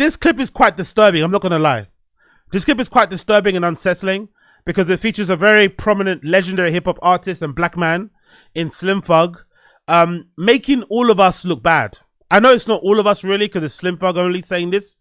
This clip is quite disturbing. I'm not going to lie. This clip is quite disturbing and unsettling because it features a very prominent legendary hip hop artist and black man in Slim Thug, making all of us look bad. I know it's not all of us really because it's Slim Thug only saying this,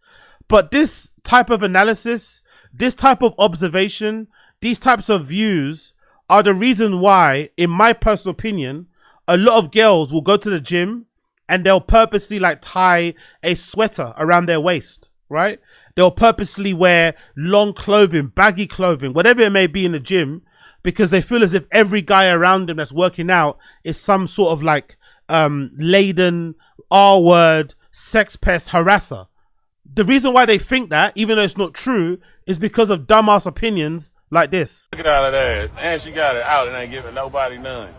but this type of analysis, this type of observation, these types of views are the reason why, in my personal opinion, a lot of girls will go to the gym and they'll purposely like tie a sweater around their waist, right? They'll purposely wear long clothing, baggy clothing, whatever it may be in the gym, because they feel as if every guy around them that's working out is some sort of like laden R-word, sex pest harasser. The reason why they think that, even though it's not true, is because of dumbass opinions like this. Look at all that ass. And she got it out and ain't giving nobody none.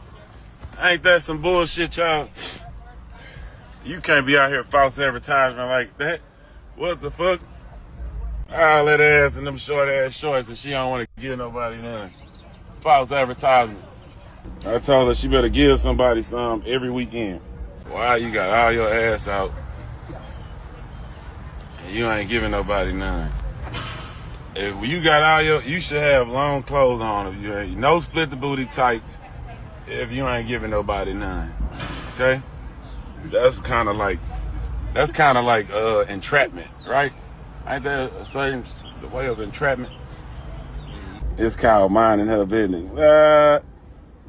Ain't that some bullshit, y'all? You can't be out here false advertisement like that. What the fuck? All that ass and them short ass shorts and she don't want to give nobody none. False advertisement. I told her she better give somebody some every weekend. Why you got all your ass out and you ain't giving nobody none? If you got all your, you should have long clothes on. If you ain't, no split the booty tights. If you ain't giving nobody none, okay? That's kind of like entrapment, right? Ain't that a certain way of entrapment? It's called minding her business.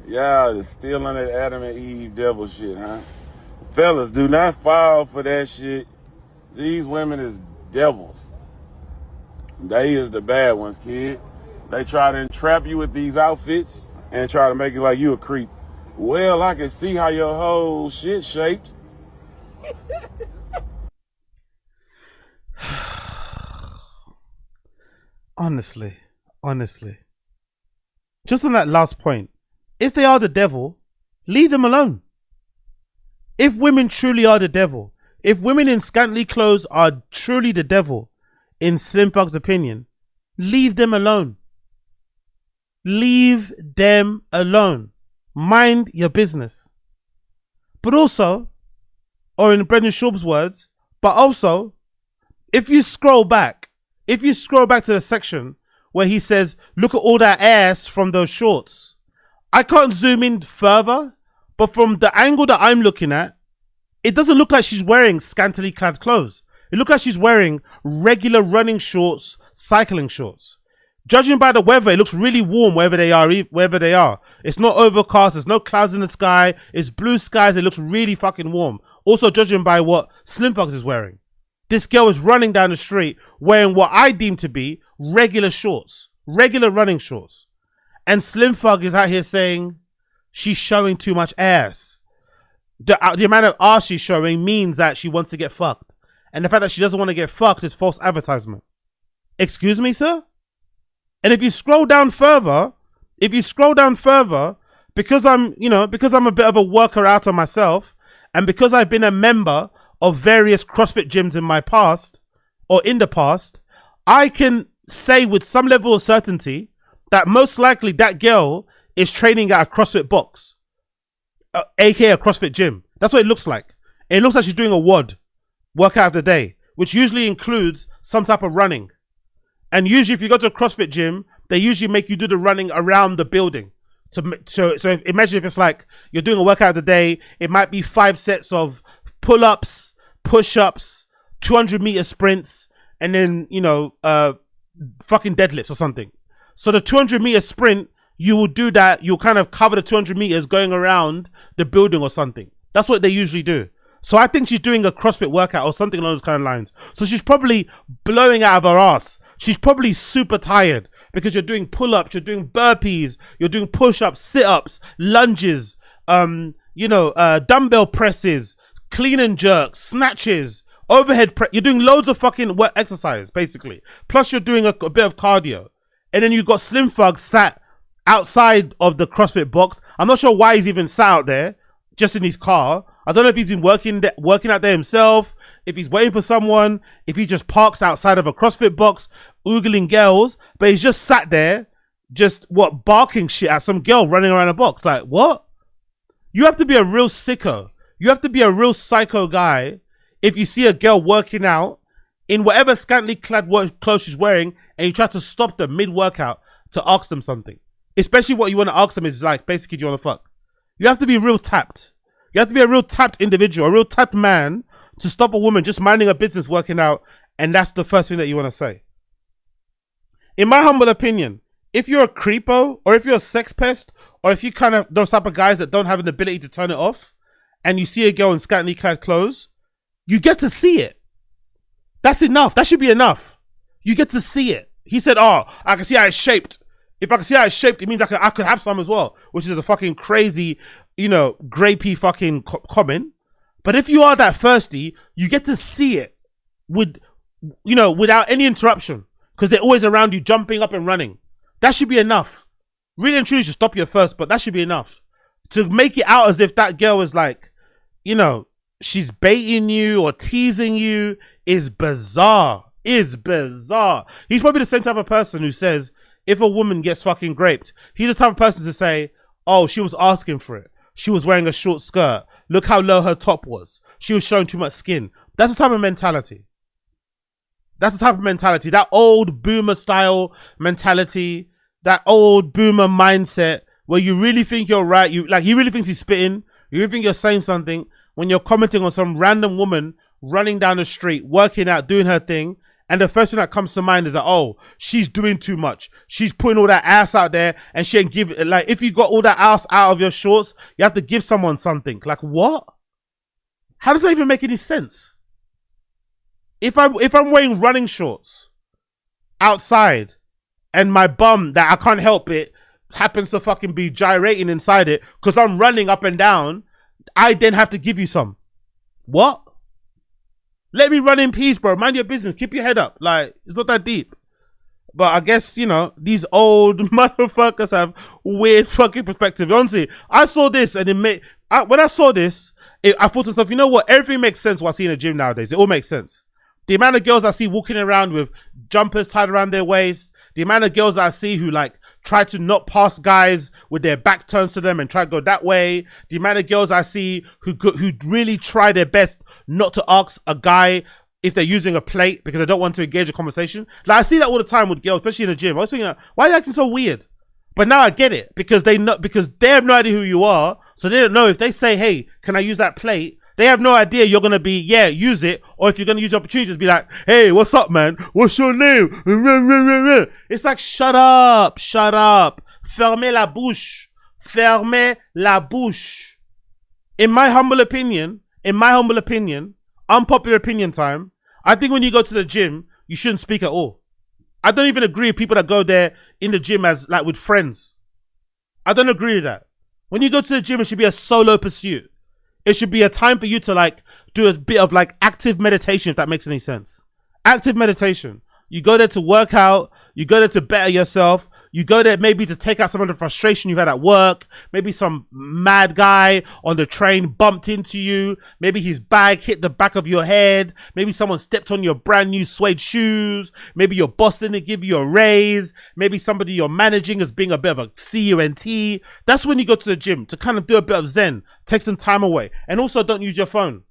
Y'all is still on that Adam and Eve devil shit, huh? Fellas, do not fall for that shit. These women is devils. They is the bad ones, kid. They try to entrap you with these outfits and try to make it like you a creep. Well, I can see how your whole shit shaped. Honestly. Just on that last point, if they are the devil, leave them alone. If women truly are the devil, if women in scantily clothes are truly the devil, in Slim Thug's opinion, leave them alone. Leave them alone. Mind your business. But also, or in Brendan Schaub's words, but also, if you scroll back to the section where he says, look at all that ass from those shorts. I can't zoom in further, but from the angle that I'm looking at, it doesn't look like she's wearing scantily clad clothes. It looks like she's wearing regular running shorts, cycling shorts. Judging by the weather, it looks really warm wherever they are. It's not overcast, there's no clouds in the sky, it's blue skies, it looks really fucking warm. Also judging by what Slim Thug is wearing. This girl is running down the street wearing what I deem to be regular shorts, regular running shorts. And Slim Thug is out here saying she's showing too much ass. The amount of ass she's showing means that she wants to get fucked. And the fact that she doesn't want to get fucked is false advertisement. Excuse me, sir? And if you scroll down further, because I'm a bit of a worker out on myself, and because I've been a member of various CrossFit gyms in my past, or in the past, I can say with some level of certainty that most likely that girl is training at a CrossFit box, aka a CrossFit gym. That's what it looks like. It looks like she's doing a WOD, workout of the day, which usually includes some type of running. And usually if you go to a CrossFit gym, they usually make you do the running around the building. So imagine if it's like you're doing a workout of the day, it might be 5 sets of pull-ups, push-ups, 200-meter sprints, and then, fucking deadlifts or something. So the 200-meter sprint, you will do that. You'll kind of cover the 200 meters going around the building or something. That's what they usually do. So I think she's doing a CrossFit workout or something along those kind of lines. So she's probably blowing out of her ass. She's probably super tired because you're doing pull-ups, you're doing burpees, you're doing push-ups, sit-ups, lunges, dumbbell presses, clean and jerks, snatches, overhead press. You're doing loads of fucking work exercise, basically. Plus you're doing a bit of cardio. And then you've got Slim Thug sat outside of the CrossFit box. I'm not sure why he's even sat out there, just in his car. I don't know if he's been working out there himself, if he's waiting for someone, if he just parks outside of a CrossFit box, oogling girls, but he's just sat there, barking shit at some girl running around a box. Like, what? You have to be a real sicko. You have to be a real psycho guy if you see a girl working out in whatever scantily clad clothes she's wearing, and you try to stop them mid-workout to ask them something. Especially what you want to ask them is like, basically, do you want to fuck? You have to be real tapped. You have to be a real tapped individual, a real tapped man to stop a woman just minding her business working out, and that's the first thing that you want to say. In my humble opinion, if you're a creepo, or if you're a sex pest, or if you kind of those type of guys that don't have an ability to turn it off, and you see a girl in scantily clad clothes, you get to see it. That's enough. That should be enough. You get to see it. He said, oh, I can see how it's shaped. If I can see how it's shaped, it means I could have some as well, which is a fucking crazy, grapey fucking comment. But if you are that thirsty, you get to see it without any interruption, because they're always around you, jumping up and running. That should be enough. Really and truly should stop you first, but that should be enough. To make it out as if that girl is like, she's baiting you or teasing you is bizarre. Is bizarre. He's probably the same type of person who says, if a woman gets fucking raped, he's the type of person to say, oh, she was asking for it. She was wearing a short skirt. Look how low her top was. She was showing too much skin. That's the type of mentality. That's the type of mentality. That old boomer style mentality. That old boomer mindset where you really think you're right. He really thinks he's spitting. You really think you're saying something when you're commenting on some random woman running down the street, working out, doing her thing. And the first thing that comes to mind is that, oh, she's doing too much. She's putting all that ass out there and she ain't give it. Like, if you got all that ass out of your shorts, you have to give someone something. Like, what? How does that even make any sense? If I'm wearing running shorts outside and my bum that I can't help it happens to fucking be gyrating inside it because I'm running up and down, I then have to give you some. What? Let me run in peace, bro. Mind your business. Keep your head up. Like, it's not that deep. But I guess, these old motherfuckers have weird fucking perspective. Honestly, I saw this and when I saw this, I thought to myself, you know what? Everything makes sense while I see in a gym nowadays. It all makes sense. The amount of girls I see walking around with jumpers tied around their waist, the amount of girls I see who try to not pass guys with their back turns to them and try to go that way. The amount of girls I see who really try their best not to ask a guy if they're using a plate because they don't want to engage a conversation. Like, I see that all the time with girls, especially in the gym. I was thinking, why are you acting so weird? But now I get it because they have no idea who you are. So they don't know if they say, hey, can I use that plate? They have no idea you're going to be, yeah, use it. Or if you're going to use the opportunity, just be like, hey, what's up, man? What's your name? It's like, shut up. Fermez la bouche. Fermez la bouche. In my humble opinion, unpopular opinion time, I think when you go to the gym, you shouldn't speak at all. I don't even agree with people that go there in the gym as like with friends. I don't agree with that. When you go to the gym, it should be a solo pursuit. It should be a time for you to do a bit of active meditation, if that makes any sense. Active meditation. You go there to work out. You go there to better yourself. You go there maybe to take out some of the frustration you've had at work. Maybe some mad guy on the train bumped into you. Maybe his bag hit the back of your head. Maybe someone stepped on your brand new suede shoes. Maybe your boss didn't give you a raise. Maybe somebody you're managing is being a bit of a CUNT. That's when you go to the gym to kind of do a bit of zen. Take some time away. And also don't use your phone.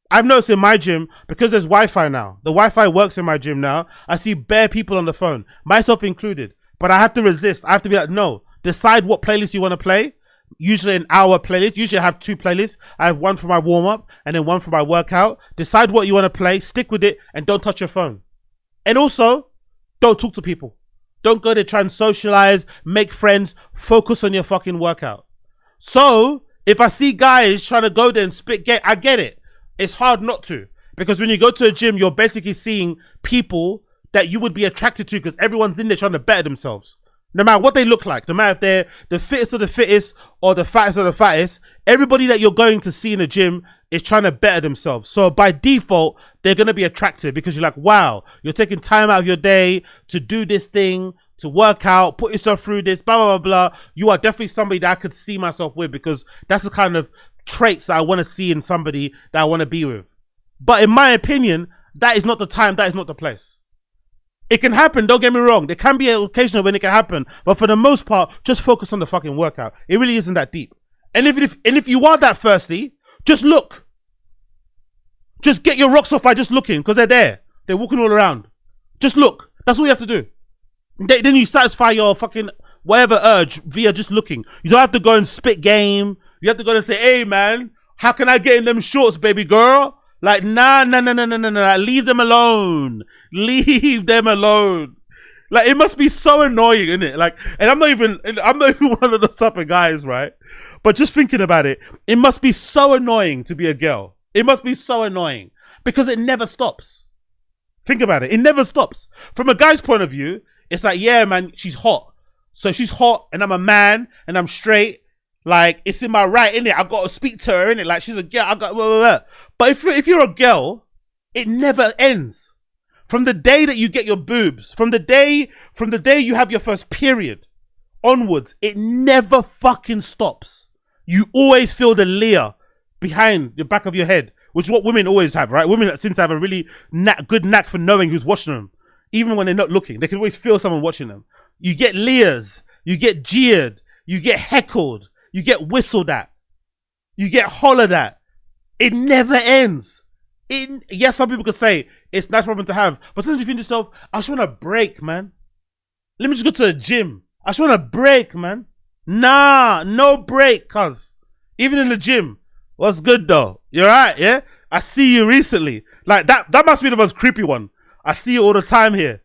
I've noticed in my gym, because there's Wi-Fi now. The Wi-Fi works in my gym now. I see bare people on the phone, myself included. But I have to resist. I have to be like, no, decide what playlist you want to play. Usually an hour playlist. Usually I have two playlists. I have one for my warm-up and then one for my workout. Decide what you want to play, stick with it, and don't touch your phone. And also, don't talk to people. Don't go there, try and socialize, make friends, focus on your fucking workout. So, if I see guys trying to go there and spit game, I get it. It's hard not to. Because when you go to a gym, you're basically seeing people that you would be attracted to because everyone's in there trying to better themselves. No matter what they look like, no matter if they're the fittest of the fittest or the fattest of the fattest, everybody that you're going to see in the gym is trying to better themselves. So by default, they're going to be attractive because you're like, wow, you're taking time out of your day to do this thing, to work out, put yourself through this, blah, blah, blah, blah. You are definitely somebody that I could see myself with because that's the kind of traits that I want to see in somebody that I want to be with. But in my opinion, that is not the time, that is not the place. It can happen, don't get me wrong. There can be an occasion when it can happen. But for the most part, just focus on the fucking workout. It really isn't that deep. And if you are that thirsty, just look. Just get your rocks off by just looking, because they're there. They're walking all around. Just look. That's all you have to do. Then you satisfy your fucking whatever urge via just looking. You don't have to go and spit game. You have to go and say, hey man, how can I get in them shorts, baby girl? Like, nah. Leave them alone. Leave them alone. Like, it must be so annoying, isn't it? Like, and I'm not even one of those type of guys, right? But just thinking about it, it must be so annoying to be a girl. It must be so annoying because it never stops. Think about it. It never stops. From a guy's point of view, it's like, yeah, man, she's hot. So she's hot and I'm a man and I'm straight. Like, it's in my right, innit? I've got to speak to her, innit? Like, she's a girl. I got blah, blah, blah. But if you're a girl, it never ends. From the day that you get your boobs, from the day you have your first period onwards, it never fucking stops. You always feel the leer behind the back of your head, which is what women always have, right? Women seem to have a really good knack for knowing who's watching them. Even when they're not looking, they can always feel someone watching them. You get leers, you get jeered, you get heckled, you get whistled at, you get hollered at. It never ends. Yes, some people could say it's a nice problem to have, but sometimes you think to yourself, I just want a break, man. Let me just go to the gym. I just want a break, man. Nah, no break, cuz. Even in the gym. What's good though? You alright, yeah? I see you recently. Like that must be the most creepy one. I see you all the time here.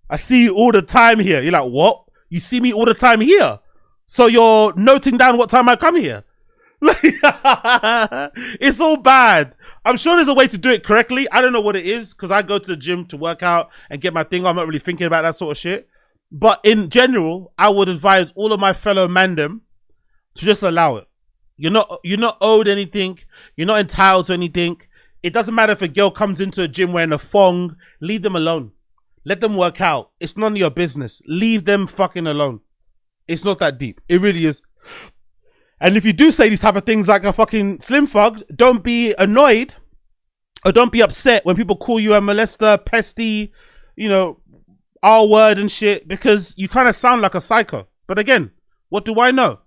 I see you all the time here. You're like, what? You see me all the time here? So you're noting down what time I come here? It's all bad. I'm sure there's a way to do it correctly. I don't know what it is because I go to the gym to work out and get my thing. I'm not really thinking about that sort of shit. But in general, I would advise all of my fellow mandem to just allow it. You're not owed anything. You're not entitled to anything. It doesn't matter if a girl comes into a gym wearing a thong. Leave them alone. Let them work out. It's none of your business. Leave them fucking alone. It's not that deep. It really is. And if you do say these type of things like a fucking slim thug, don't be annoyed or don't be upset when people call you a molester, pesty, R word and shit, because you kind of sound like a psycho. But again, what do I know?